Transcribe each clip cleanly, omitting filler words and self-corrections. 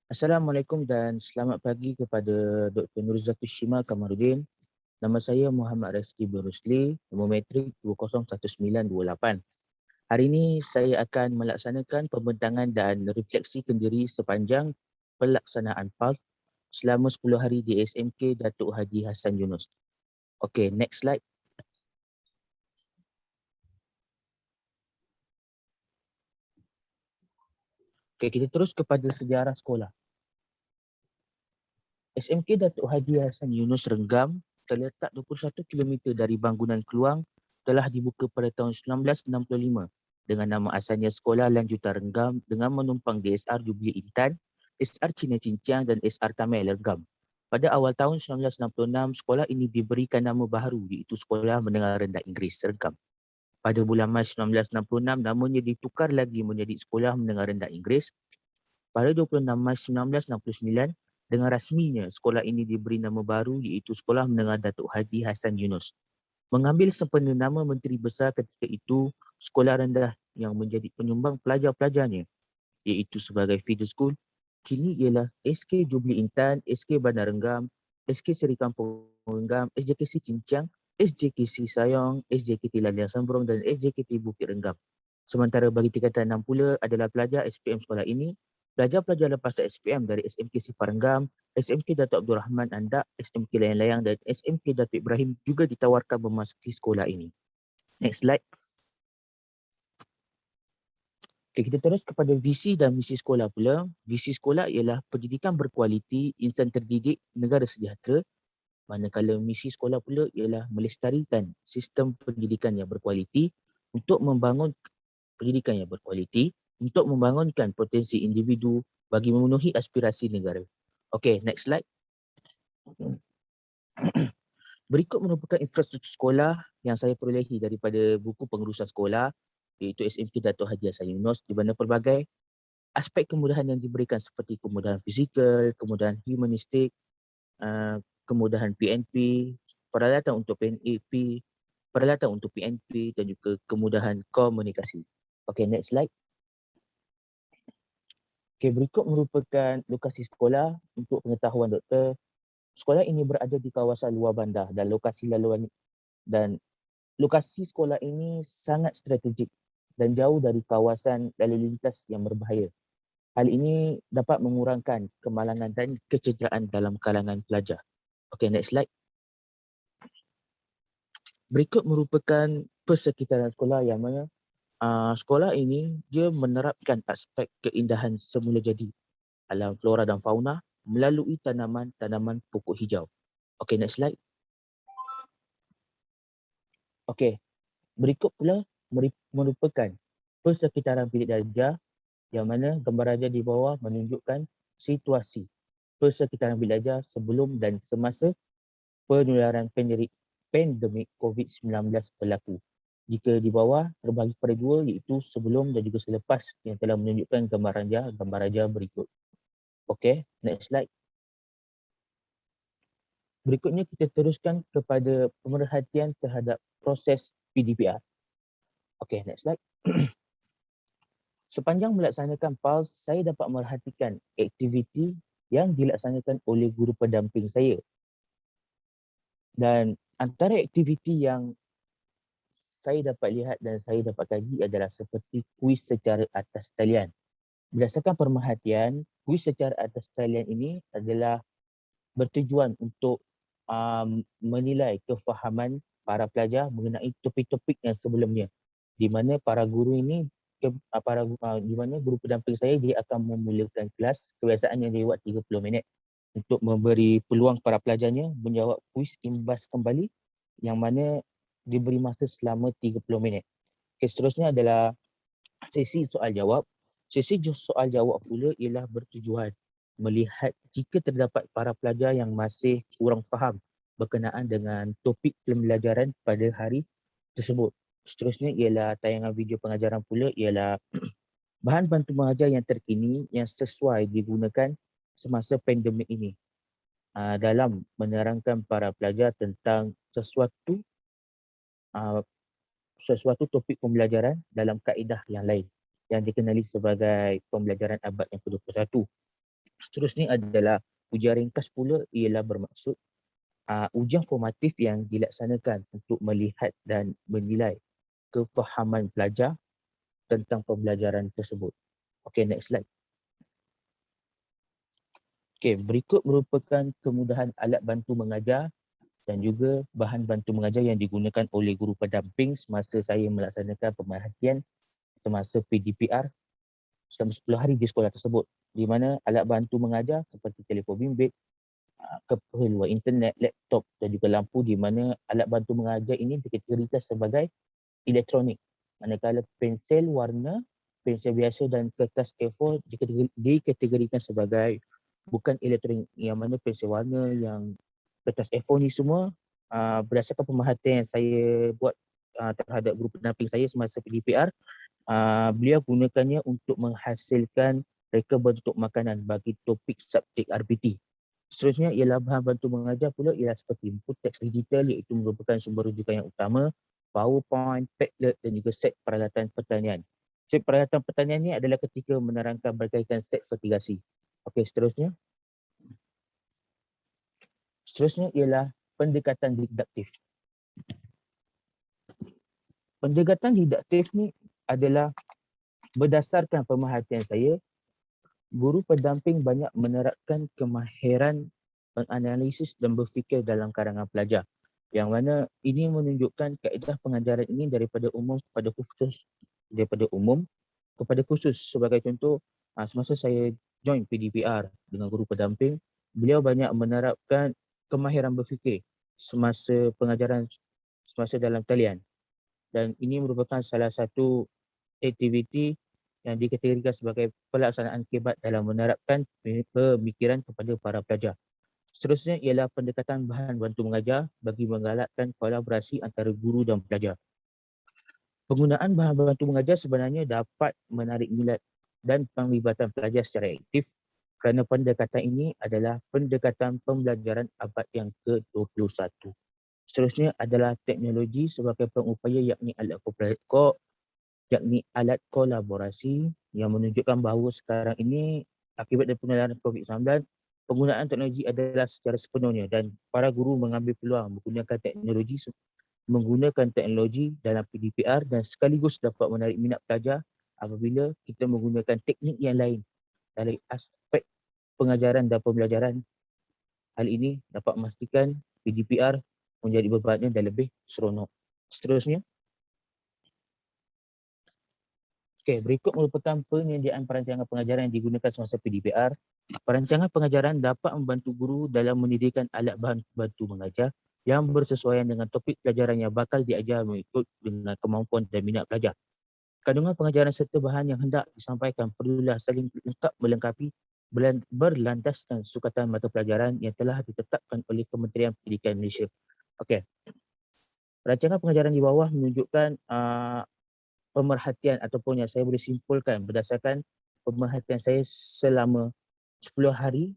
Assalamualaikum dan selamat pagi kepada Dr. Nurzatul Shima Kamarudin. Nama saya Muhammad Rezki Berusli, nombor metrik 201928. Hari ini saya akan melaksanakan pembentangan dan refleksi kendiri sepanjang pelaksanaan PALS selama 10 hari di SMK Datuk Haji Hassan Yunus. Okey, next slide. Okey, kita terus kepada sejarah sekolah. SMK Datuk Haji Hassan Yunus Renggam terletak 21 km dari bangunan Keluang telah dibuka pada tahun 1965 dengan nama asalnya Sekolah Lanjutan Renggam dengan menumpang DSR Jubli Intan, SR Cina Cincang dan SR Tamil Renggam. Pada awal tahun 1966, sekolah ini diberikan nama baharu iaitu Sekolah Menengah Rendah Inggeris Renggam. Pada bulan Mac 1966, namanya ditukar lagi menjadi Sekolah Menengah Rendah Inggeris. Pada 26 Mac 1969, dengan rasminya sekolah ini diberi nama baru iaitu Sekolah Menengah Datuk Haji Hassan Yunus. Mengambil sempena nama Menteri Besar ketika itu, sekolah rendah yang menjadi penyumbang pelajar-pelajarnya iaitu sebagai feeder school, kini ialah SK Jubli Intan, SK Bandar Renggam, SK Seri Kampung Renggam, SJKC Cincang, SJKC Sayong, SJKT Laliang Sembrong dan SJKT Bukit Renggam. Sementara bagi tingkatan 6 pula adalah pelajar SPM sekolah ini, pelajar-pelajar lepas SPM dari SMK Sipar Renggam, SMK Datuk Abdul Rahman Andak, SMK Layang-Layang dan SMK Datuk Ibrahim juga ditawarkan memasuki sekolah ini. Next slide. Okay, kita terus kepada visi dan misi sekolah pula. Visi sekolah ialah pendidikan berkualiti, insan terdidik, negara sejahtera. Manakala misi sekolah pula ialah melestarikan sistem pendidikan yang berkualiti untuk membangun pendidikan yang berkualiti, untuk membangunkan potensi individu bagi memenuhi aspirasi negara. Okay, next slide. Berikut merupakan infrastruktur sekolah yang saya perolehi daripada buku pengurusan sekolah iaitu SMK Datuk Haji Hassan Yunus, di mana pelbagai aspek kemudahan yang diberikan seperti kemudahan fizikal, kemudahan humanistik, kemudahan PNP, peralatan untuk PNAP, peralatan untuk PNP dan juga kemudahan komunikasi. Okay, next slide. Okay, berikut merupakan lokasi sekolah untuk pengetahuan doktor. Sekolah ini berada di kawasan luar bandar dan lokasi laluan dan lokasi sekolah ini sangat strategik dan jauh dari kawasan lalu lintas yang berbahaya. Hal ini dapat mengurangkan kemalangan dan kecederaan dalam kalangan pelajar. Okey, next slide. Berikut merupakan persekitaran sekolah yang mana sekolah ini dia menerapkan aspek keindahan semula jadi alam flora dan fauna melalui tanaman-tanaman pokok hijau. Okey, next slide. Okey, berikut pula merupakan persekitaran bilik darjah yang mana gambar darjah di bawah menunjukkan situasi persekitaran bilik darjah sebelum dan semasa penularan pandemik COVID-19 berlaku. Jika di bawah terbagi pada dua iaitu sebelum dan juga selepas yang telah menunjukkan gambar darjah berikut. Okey, next slide. Berikutnya kita teruskan kepada pemerhatian terhadap proses PDPR. Okey, next slide. Sepanjang melaksanakan PALS, saya dapat merhatikan aktiviti yang dilaksanakan oleh guru pendamping saya. Dan antara aktiviti yang saya dapat lihat dan saya dapat kaji adalah seperti kuis secara atas talian. Berdasarkan pemerhatian, kuis secara atas talian ini adalah bertujuan untuk menilai kefahaman para pelajar mengenai topik-topik yang sebelumnya. Di mana para guru ini, di mana guru pendamping saya dia akan memulakan kelas, kebiasaannya dia buat 30 minit untuk memberi peluang para pelajarnya menjawab kuis imbas kembali yang mana diberi masa selama 30 minit. Okay, seterusnya adalah sesi soal jawab. Sesi soal jawab pula ialah bertujuan melihat jika terdapat para pelajar yang masih kurang faham berkenaan dengan topik pembelajaran pada hari tersebut. Seterusnya ialah tayangan video pengajaran pula ialah bahan bantu mengajar yang terkini yang sesuai digunakan semasa pandemik ini dalam menerangkan para pelajar tentang sesuatu topik pembelajaran dalam kaedah yang lain yang dikenali sebagai pembelajaran abad yang ke-21. Seterusnya adalah ujian ringkas pula ialah bermaksud ujian formatif yang dilaksanakan untuk melihat dan menilai kefahaman pelajar tentang pembelajaran tersebut. Okey, next slide. Okey, berikut merupakan kemudahan alat bantu mengajar dan juga bahan bantu mengajar yang digunakan oleh guru pendamping semasa saya melaksanakan pemerhatian semasa PDPR selama 10 hari di sekolah tersebut, di mana alat bantu mengajar seperti telefon bimbit, keperluan internet, laptop dan juga lampu, di mana alat bantu mengajar ini dikategorikan sebagai elektronik. Manakala pensel warna, pensel biasa dan kertas A4 dikategorikan sebagai bukan elektronik, yang mana pensel warna, yang kertas A4 ni semua berdasarkan pemerhatian yang saya buat terhadap guru pendamping saya semasa PDPR, beliau gunakannya untuk menghasilkan reka bentuk makanan bagi topik subjek RPT. Seterusnya ialah bahan bantu mengajar pula ialah seperti input teks digital, iaitu merupakan sumber rujukan yang utama, PowerPoint, Padlet dan juga set peralatan pertanian. Set peralatan pertanian ni adalah ketika menerangkan berkaitan set fertigasi. Okey, seterusnya. Seterusnya ialah pendekatan didaktif. Pendekatan didaktif ni adalah berdasarkan pemerhatian saya, guru pendamping banyak menerapkan kemahiran menganalisis dan berfikir dalam karangan pelajar, yang mana ini menunjukkan kaedah pengajaran ini daripada umum kepada khusus. Sebagai contoh, semasa saya join PDPR dengan guru pendamping, beliau banyak menerapkan kemahiran berfikir semasa pengajaran semasa dalam talian, dan ini merupakan salah satu aktiviti yang dikategorikan sebagai pelaksanaan kibat dalam menerapkan pemikiran kepada para pelajar. Seterusnya ialah pendekatan bahan bantu mengajar bagi menggalakkan kolaborasi antara guru dan pelajar. Penggunaan bahan bantu mengajar sebenarnya dapat menarik minat dan penglibatan pelajar secara aktif, kerana pendekatan ini adalah pendekatan pembelajaran abad yang ke-21. Seterusnya adalah teknologi sebagai pengupaya, yakni alat kolaborasi, yang menunjukkan bahawa sekarang ini akibat dari penularan COVID-19, penggunaan teknologi adalah secara sepenuhnya dan para guru mengambil peluang menggunakan teknologi dalam PDPR dan sekaligus dapat menarik minat pelajar apabila kita menggunakan teknik yang lain dari aspek pengajaran dan pembelajaran. Hal ini dapat memastikan PDPR menjadi bebannya dan lebih seronok. Seterusnya. Okey, berikut merupakan penyediaan perancangan pengajaran yang digunakan semasa PDPR. Perancangan pengajaran dapat membantu guru dalam menyediakan alat bahan bantu mengajar yang bersesuaian dengan topik pelajaran yang bakal diajar mengikut dengan kemampuan dan minat pelajar. Kandungan pengajaran serta bahan yang hendak disampaikan perlulah saling lengkap melengkapi berlandaskan sukatan mata pelajaran yang telah ditetapkan oleh Kementerian Pendidikan Malaysia. Okey. Rancangan pengajaran di bawah menunjukkan pemerhatian ataupun yang saya boleh simpulkan berdasarkan pemerhatian saya selama 10 hari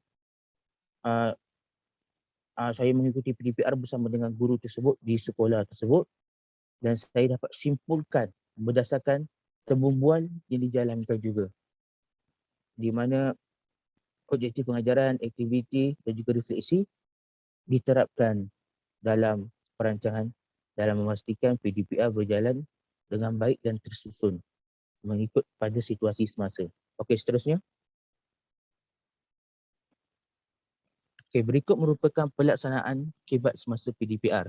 saya mengikuti PDPR bersama dengan guru tersebut di sekolah tersebut, dan saya dapat simpulkan berdasarkan tembung yang dijalankan juga, di mana objektif pengajaran, aktiviti dan juga refleksi diterapkan dalam perancangan dalam memastikan PDPR berjalan dengan baik dan tersusun mengikut pada situasi semasa. Okey, seterusnya. Okey, berikut merupakan pelaksanaan kibat semasa PDPR.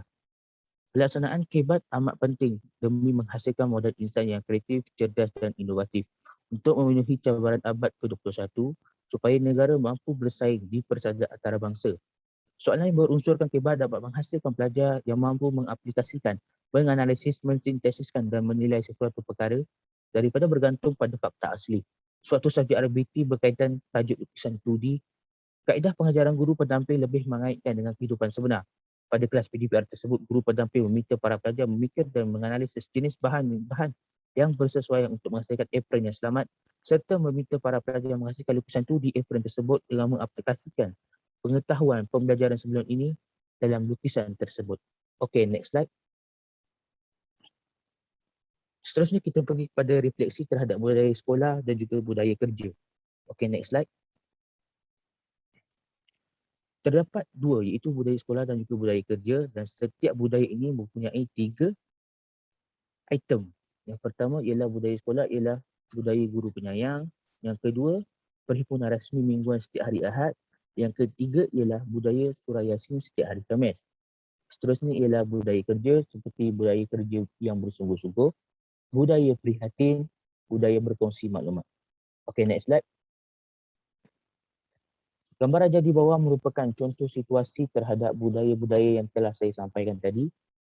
Pelaksanaan kibat amat penting demi menghasilkan modal insan yang kreatif, cerdas dan inovatif untuk memenuhi cabaran abad ke-21 supaya negara mampu bersaing di persada antarabangsa. Soalan yang berunsurkan kibat dapat menghasilkan pelajar yang mampu mengaplikasikan, menganalisis, mensintesiskan dan menilai sesuatu perkara daripada bergantung pada fakta asli. Suatu subjek RBT berkaitan tajuk lukisan 2D, kaedah pengajaran guru pendamping lebih mengaitkan dengan kehidupan sebenar. Pada kelas PDPR tersebut, guru pendamping meminta para pelajar memikir dan menganalisis jenis bahan-bahan yang bersesuaian untuk menghasilkan apron yang selamat, serta meminta para pelajar menghasilkan lukisan 2D apron tersebut dengan mengaplikasikan pengetahuan pembelajaran sebelum ini dalam lukisan tersebut. Okey, next slide. Seterusnya kita pergi pada refleksi terhadap budaya sekolah dan juga budaya kerja. Okey, next slide. Terdapat dua, iaitu budaya sekolah dan juga budaya kerja, dan setiap budaya ini mempunyai 3 item. Yang pertama ialah budaya sekolah ialah budaya guru penyayang. Yang kedua, perhimpunan rasmi mingguan setiap hari Ahad. Yang ketiga ialah budaya surah Yasin setiap hari Khamis. Seterusnya ialah budaya kerja seperti budaya kerja yang bersungguh-sungguh, budaya prihatin, budaya berkongsi maklumat. Okey, next slide. Gambar ajar di bawah merupakan contoh situasi terhadap budaya-budaya yang telah saya sampaikan tadi,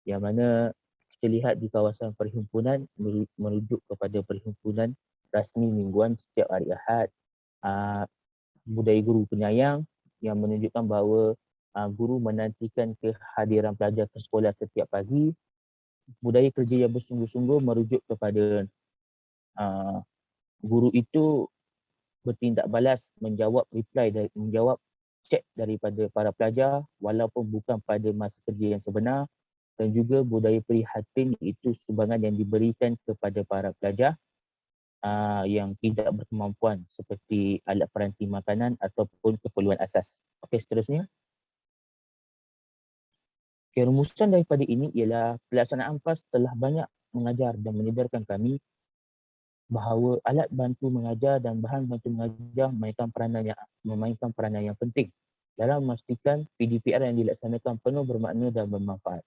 yang mana kita lihat di kawasan perhimpunan merujuk kepada perhimpunan rasmi mingguan setiap hari Ahad. Budaya guru penyayang yang menunjukkan bahawa guru menantikan kehadiran pelajar ke sekolah setiap pagi. Budaya kerja yang bersungguh-sungguh merujuk kepada guru itu bertindak balas, menjawab chat daripada para pelajar walaupun bukan pada masa kerja yang sebenar. Dan juga budaya prihatin iaitu sumbangan yang diberikan kepada para pelajar yang tidak berkemampuan seperti alat peranti makanan ataupun keperluan asas. Okey, seterusnya. Okay, rumusan daripada ini ialah pelaksanaan PAS telah banyak mengajar dan menyedarkan kami bahawa alat bantu mengajar dan bahan bantu mengajar memainkan peranan yang penting dalam memastikan PDPR yang dilaksanakan penuh bermakna dan bermanfaat.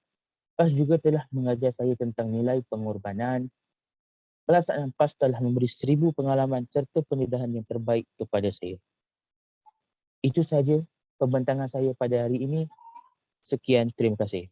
PAS juga telah mengajar saya tentang nilai pengorbanan. Pelaksanaan PAS telah memberi 1000 pengalaman serta pendedahan yang terbaik kepada saya. Itu sahaja pembentangan saya pada hari ini. Sekian, terima kasih.